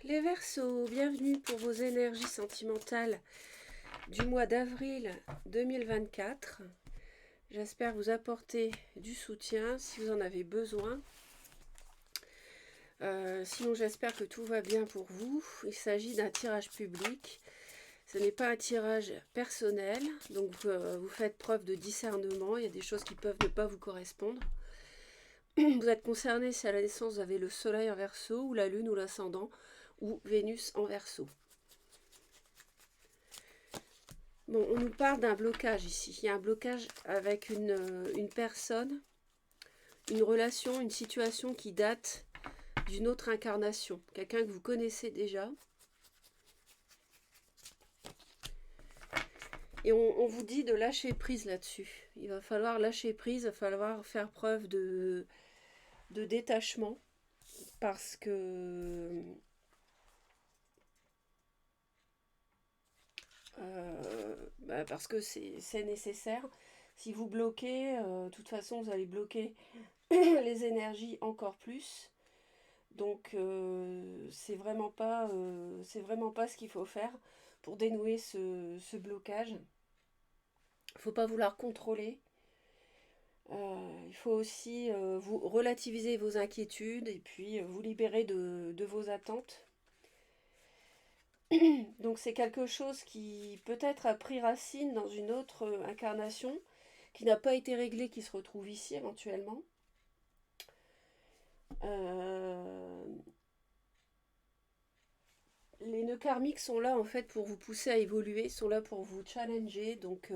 Les Verseaux, bienvenue pour vos énergies sentimentales du mois d'avril 2024. J'espère vous apporter du soutien si vous en avez besoin. Sinon, j'espère que tout va bien pour vous. Il s'agit d'un tirage public. Ce n'est pas un tirage personnel, donc vous faites preuve de discernement. Il y a des choses qui peuvent ne pas vous correspondre. Vous êtes concerné si à la naissance vous avez le soleil en Verseau, ou la lune, ou l'ascendant, ou Vénus en Verseau. Bon, on nous parle d'un blocage ici. Il y a un blocage avec une personne, une relation, une situation qui date d'une autre incarnation. Quelqu'un que vous connaissez déjà. Et on vous dit de lâcher prise là-dessus. Il va falloir lâcher prise, il va falloir faire preuve de détachement. Parce que... parce que c'est nécessaire. Si vous bloquez, de toute façon, vous allez bloquer les énergies encore plus. Donc, c'est vraiment pas ce qu'il faut faire pour dénouer ce blocage. Il ne faut pas vouloir contrôler. Il faut aussi vous relativiser vos inquiétudes et puis vous libérer de vos attentes. Donc c'est quelque chose qui peut-être a pris racine dans une autre incarnation, qui n'a pas été réglée, qui se retrouve ici éventuellement. Les nœuds karmiques sont là en fait pour vous pousser à évoluer, sont là pour vous challenger, donc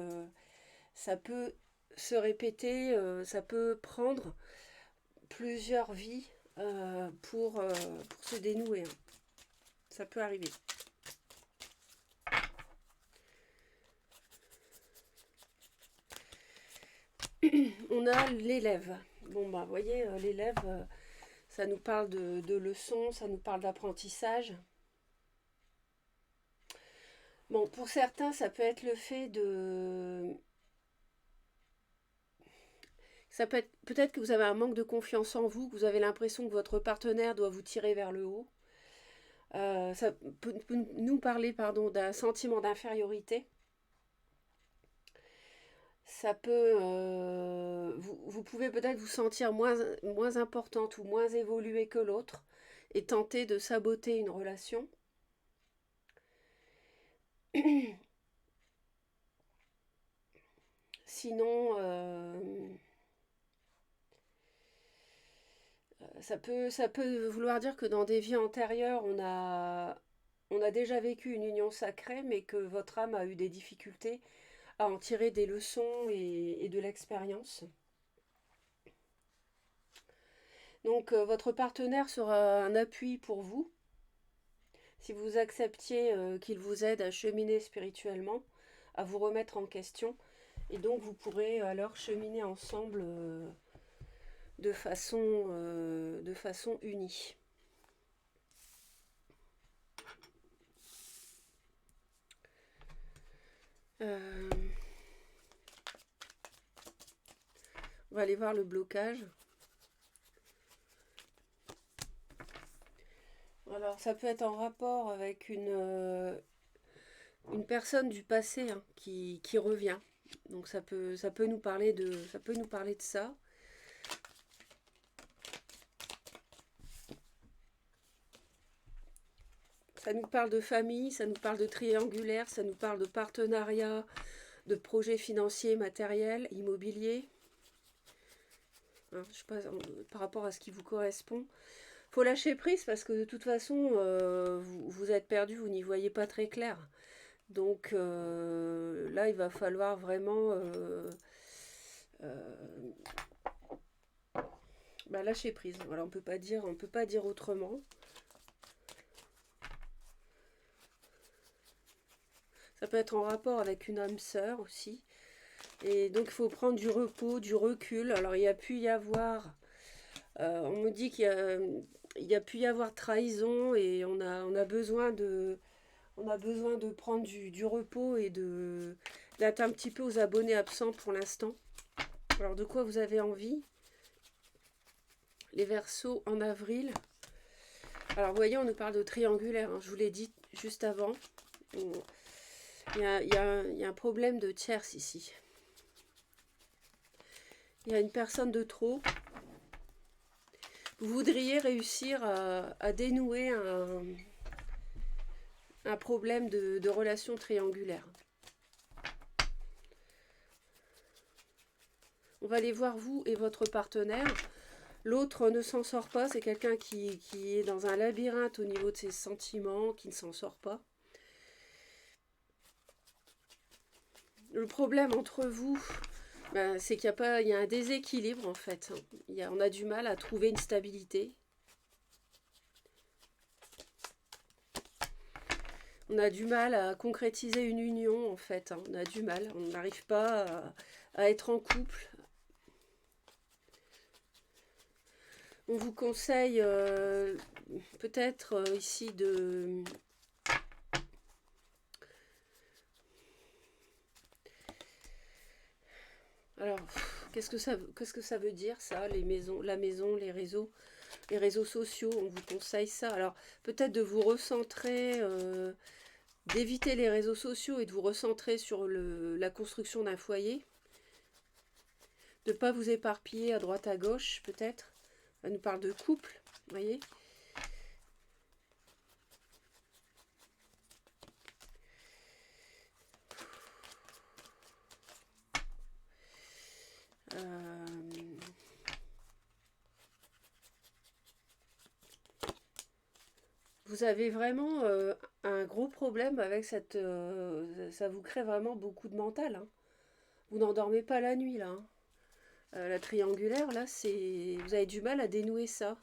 ça peut se répéter, ça peut prendre plusieurs vies pour se dénouer. Ça peut arriver. On a l'élève. Bon, bah, vous voyez, l'élève, ça nous parle de leçons, ça nous parle d'apprentissage. Bon, pour certains, ça peut être le fait de... Ça peut être peut-être que vous avez un manque de confiance en vous, que vous avez l'impression que votre partenaire doit vous tirer vers le haut. Ça peut nous parler, pardon, d'un sentiment d'infériorité. Ça peut... vous pouvez peut-être vous sentir moins importante ou moins évoluée que l'autre et tenter de saboter une relation. Sinon, ça peut vouloir dire que dans des vies antérieures, on a déjà vécu une union sacrée, mais que votre âme a eu des difficultés à en tirer des leçons et de l'expérience. Donc votre partenaire sera un appui pour vous, si vous acceptiez qu'il vous aide à cheminer spirituellement, à vous remettre en question, et donc vous pourrez alors cheminer ensemble de façon unie. On va aller voir le blocage. Alors ça peut être en rapport avec une personne du passé qui revient. Donc ça peut nous parler de ça. Ça nous parle de famille, ça nous parle de triangulaire, ça nous parle de partenariat, de projets financiers, matériels, immobiliers. Je sais pas, par rapport à ce qui vous correspond. Faut lâcher prise parce que de toute façon, vous êtes perdu, vous n'y voyez pas très clair. Donc là, il va falloir vraiment lâcher prise. Voilà, on peut pas dire autrement. Ça peut être en rapport avec une âme sœur aussi. Et donc il faut prendre du repos, du recul. Alors il y a pu y avoir, on me dit qu'il y a pu y avoir trahison et on a besoin de prendre du repos et d'être un petit peu aux abonnés absents pour l'instant. Alors de quoi vous avez envie? Les Verseaux en avril. Alors, vous voyez, on nous parle de triangulaire, hein, je vous l'ai dit juste avant. Il y a un problème de tierce ici. Il y a une personne de trop. Vous voudriez réussir à dénouer un problème de relation triangulaire. On va aller voir vous et votre partenaire. L'autre ne s'en sort pas, c'est quelqu'un qui est dans un labyrinthe au niveau de ses sentiments, qui ne s'en sort pas. Le problème entre vous, ben, c'est qu'il y a un déséquilibre en fait. On a du mal à trouver une stabilité. On a du mal à concrétiser une union en fait. On a du mal, on n'arrive pas à être en couple. On vous conseille peut-être ici de... Alors, qu'est-ce que ça veut dire ça, les maisons, la maison, les réseaux sociaux, on vous conseille ça. Alors, peut-être de vous recentrer, d'éviter les réseaux sociaux et de vous recentrer sur la construction d'un foyer. De ne pas vous éparpiller à droite à gauche, peut-être. Elle nous parle de couple, vous voyez. Vous avez vraiment un gros problème avec cette... ça vous crée vraiment beaucoup de mental. Hein. Vous n'endormez pas la nuit, là. Hein. La triangulaire, là, c'est... Vous avez du mal à dénouer ça.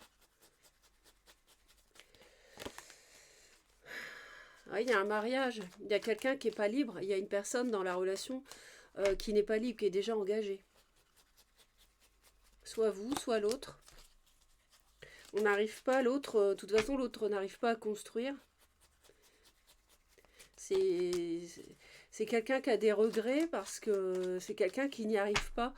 Ah, il y a un mariage. Il y a quelqu'un qui n'est pas libre. Il y a une personne dans la relation qui n'est pas libre, qui est déjà engagée. Soit vous, soit l'autre. On n'arrive pas, l'autre... de toute façon, l'autre n'arrive pas à construire. C'est quelqu'un qui a des regrets parce que c'est quelqu'un qui n'y arrive pas.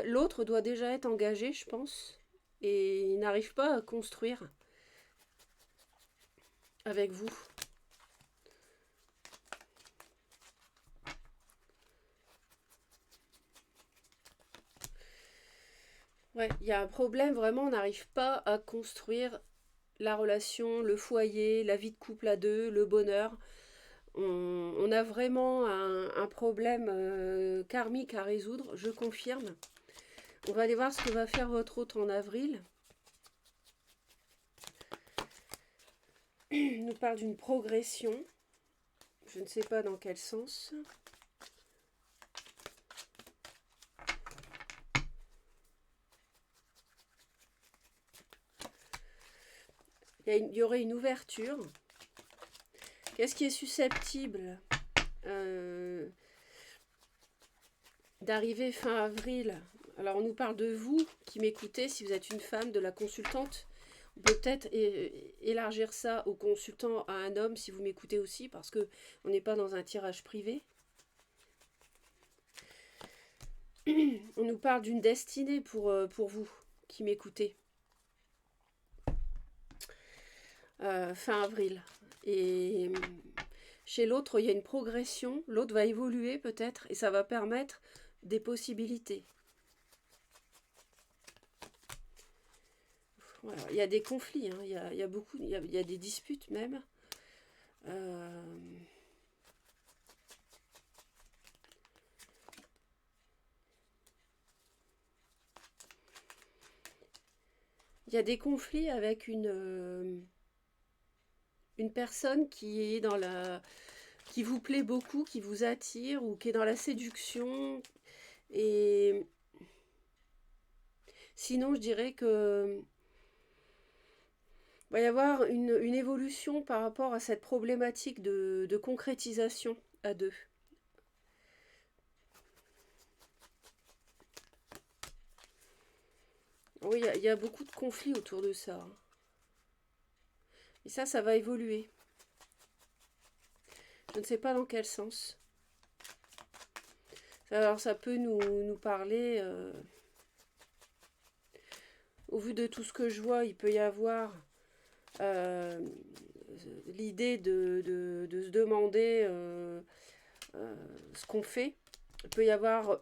L'autre doit déjà être engagé, je pense. Et il n'arrive pas à construire avec vous. Ouais, il y a un problème, vraiment, on n'arrive pas à construire la relation, le foyer, la vie de couple à deux, le bonheur. On a vraiment un problème karmique à résoudre, je confirme. On va aller voir ce que va faire votre hôte en avril. Il nous parle d'une progression. Je ne sais pas dans quel sens. Il y aurait une ouverture. Qu'est-ce qui est susceptible d'arriver fin avril? Alors, on nous parle de vous qui m'écoutez, si vous êtes une femme, de la consultante. On peut peut-être élargir ça au consultant, à un homme, si vous m'écoutez aussi, parce que on n'est pas dans un tirage privé. On nous parle d'une destinée pour vous qui m'écoutez. Fin avril. Et chez l'autre, il y a une progression. L'autre va évoluer peut-être et ça va permettre des possibilités. Voilà. Il y a des conflits, hein. Il y a beaucoup, il y a des disputes même. Il y a des conflits avec une personne qui est dans qui vous plaît beaucoup, qui vous attire ou qui est dans la séduction. Et sinon, je dirais que va y avoir une évolution par rapport à cette problématique de concrétisation à deux. Oui, il y a beaucoup de conflits autour de ça. Et ça va évoluer. Je ne sais pas dans quel sens. Alors ça peut nous parler... au vu de tout ce que je vois, il peut y avoir Euh, L'idée de se demander ce qu'on fait. Il peut y avoir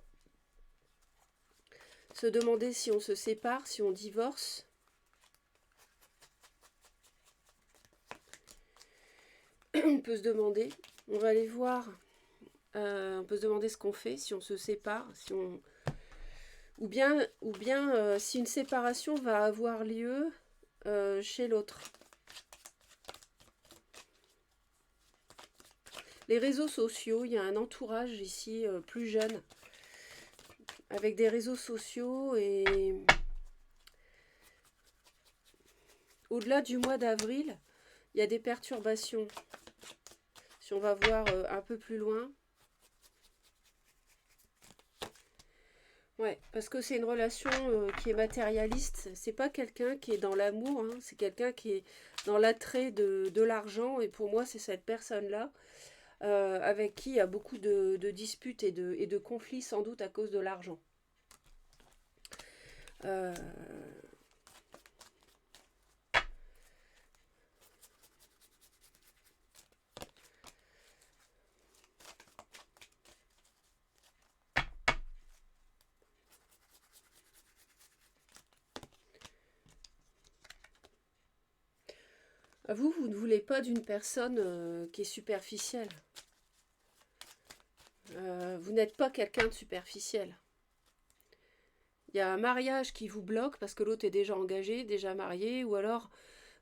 se demander si on se sépare, si on divorce. On peut se demander, on va aller voir, on peut se demander ce qu'on fait, si on se sépare, si on... ou bien si une séparation va avoir lieu chez l'autre. Les réseaux sociaux, il y a un entourage ici plus jeune, avec des réseaux sociaux et au-delà du mois d'avril, il y a des perturbations. Si on va voir un peu plus loin. Ouais, parce que c'est une relation qui est matérialiste. C'est pas quelqu'un qui est dans l'amour, hein, c'est quelqu'un qui est dans l'attrait de l'argent. Et pour moi, c'est cette personne-là avec qui il y a beaucoup de disputes et de conflits, sans doute à cause de l'argent. Euh, vous ne voulez pas d'une personne qui est superficielle. Vous n'êtes pas quelqu'un de superficiel. Il y a un mariage qui vous bloque parce que l'autre est déjà engagé, déjà marié, ou alors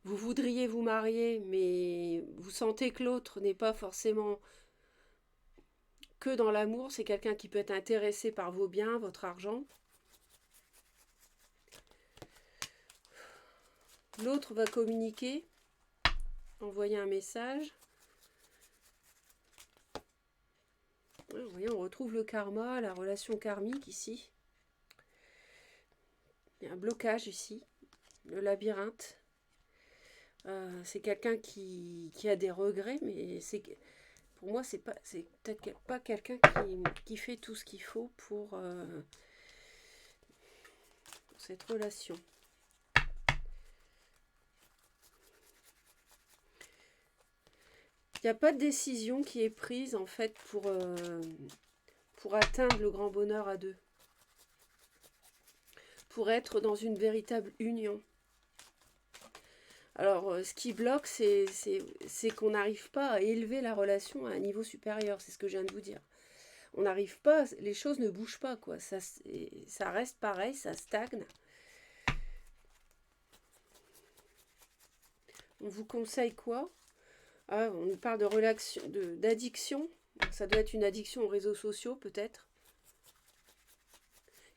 vous voudriez vous marier, mais vous sentez que l'autre n'est pas forcément que dans l'amour, c'est quelqu'un qui peut être intéressé par vos biens, votre argent. L'autre va communiquer, envoyer un message. Vous voyez, on retrouve le karma, la relation karmique ici. Il y a un blocage ici, le labyrinthe. C'est quelqu'un qui a des regrets, mais pour moi, c'est peut-être pas quelqu'un qui fait tout ce qu'il faut pour cette relation. Il n'y a pas de décision qui est prise en fait pour atteindre le grand bonheur à deux. Pour être dans une véritable union. Alors, ce qui bloque, c'est qu'on n'arrive pas à élever la relation à un niveau supérieur. C'est ce que je viens de vous dire. On n'arrive pas, les choses ne bougent pas, quoi. Ça reste pareil, ça stagne. On vous conseille quoi? On nous parle d'addiction. Ça doit être une addiction aux réseaux sociaux, peut-être.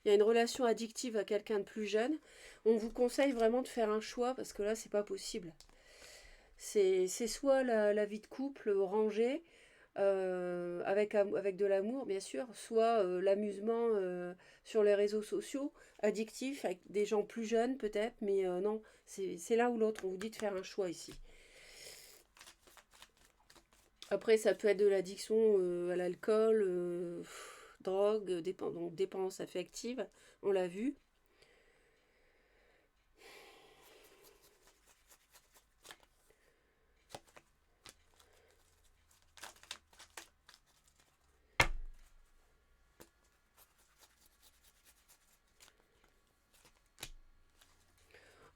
Il y a une relation addictive à quelqu'un de plus jeune. On vous conseille vraiment de faire un choix parce que là, c'est pas possible. C'est soit la vie de couple rangée, avec de l'amour, bien sûr, soit l'amusement sur les réseaux sociaux, addictif, avec des gens plus jeunes peut-être, mais non, c'est l'un ou l'autre. On vous dit de faire un choix ici. Après, ça peut être de l'addiction à l'alcool, drogue, donc dépendance affective, on l'a vu.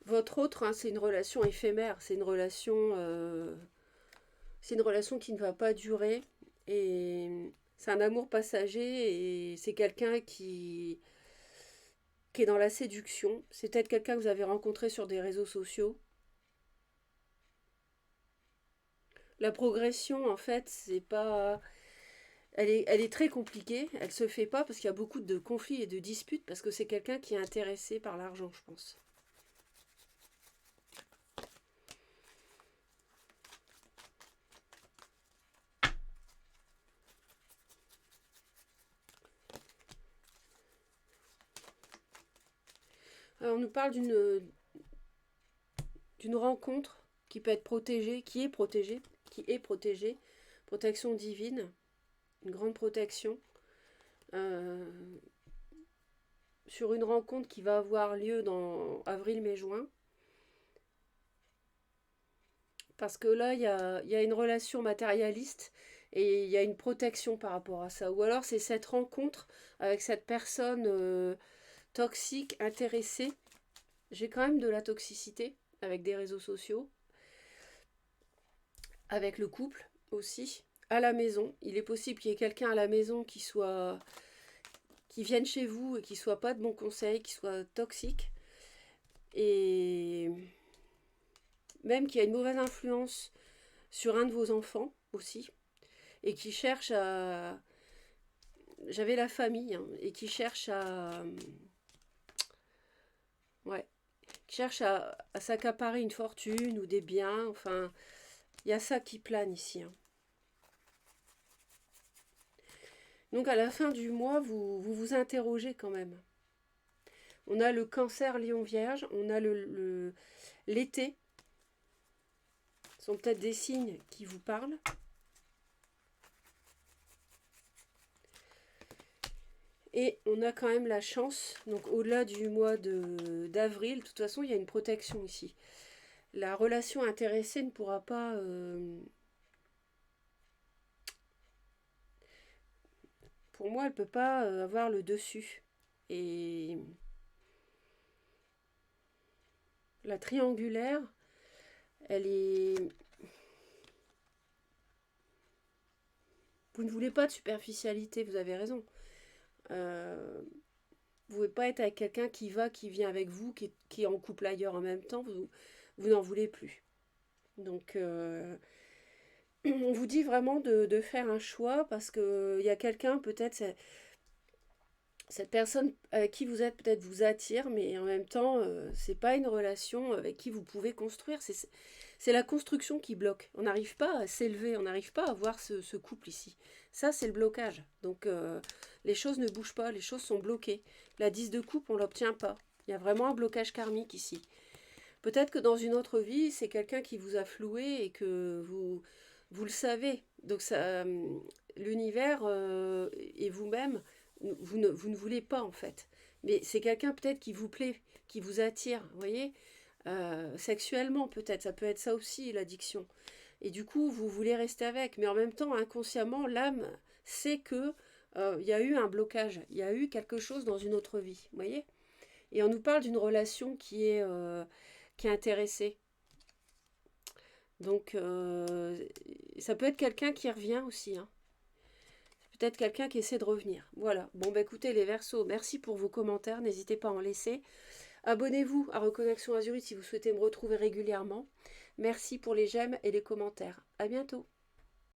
Votre autre, hein, c'est une relation éphémère, c'est une relation qui ne va pas durer et c'est un amour passager et c'est quelqu'un qui est dans la séduction. C'est peut-être quelqu'un que vous avez rencontré sur des réseaux sociaux. La progression, en fait, c'est pas... Elle est très compliquée, elle se fait pas parce qu'il y a beaucoup de conflits et de disputes parce que c'est quelqu'un qui est intéressé par l'argent, je pense. Alors, on nous parle d'une rencontre qui peut être protégée, qui est protégée, protection divine, une grande protection, euh, sur une rencontre qui va avoir lieu dans avril, mai, juin. Parce que là, il y a une relation matérialiste et il y a une protection par rapport à ça. Ou alors c'est cette rencontre avec cette personne toxique, intéressée. J'ai quand même de la toxicité avec des réseaux sociaux, avec le couple aussi, à la maison. Il est possible qu'il y ait quelqu'un à la maison qui vienne chez vous et qui soit pas de bon conseil, qui soit toxique. Et même qu'il y a une mauvaise influence sur un de vos enfants aussi. Et qui cherche à... J'avais la famille, hein, et qui cherche à... Ouais, qui cherche à s'accaparer une fortune ou des biens. Enfin, il y a ça qui plane ici, hein. Donc à la fin du mois, vous interrogez quand même. On a le cancer lion vierge, on a l'été. Ce sont peut-être des signes qui vous parlent. Et on a quand même la chance, donc au-delà du mois d'avril, de toute façon il y a une protection ici. La relation intéressée ne pourra pas... pour moi, elle ne peut pas avoir le dessus. Et la triangulaire, elle est... Vous ne voulez pas de superficialité, vous avez raison. Vous ne pouvez pas être avec quelqu'un qui vient avec vous, qui est en couple ailleurs en même temps, vous n'en voulez plus. Donc, on vous dit vraiment de faire un choix parce qu'il y a quelqu'un, peut-être, cette personne avec qui vous êtes peut-être vous attire, mais en même temps, c'est pas une relation avec qui vous pouvez construire. C'est la construction qui bloque. On n'arrive pas à s'élever, on n'arrive pas à voir ce couple ici. Ça, c'est le blocage. Donc, les choses ne bougent pas, les choses sont bloquées. La 10 de coupe, on ne l'obtient pas. Il y a vraiment un blocage karmique ici. Peut-être que dans une autre vie, c'est quelqu'un qui vous a floué et que vous le savez. Donc, l'univers et vous-même, vous ne voulez pas en fait. Mais c'est quelqu'un peut-être qui vous plaît, qui vous attire, vous voyez, sexuellement peut-être, ça peut être ça aussi l'addiction. Et du coup, vous voulez rester avec, mais en même temps, inconsciemment, l'âme sait que il y a eu un blocage, il y a eu quelque chose dans une autre vie, vous voyez. Et on nous parle d'une relation qui est intéressée. Donc, ça peut être quelqu'un qui revient aussi, hein. Peut-être quelqu'un qui essaie de revenir. Voilà. Bon, bah écoutez, les Verseaux, merci pour vos commentaires. N'hésitez pas à en laisser. Abonnez-vous à Reconnexion Azurite si vous souhaitez me retrouver régulièrement. Merci pour les j'aime et les commentaires. À bientôt.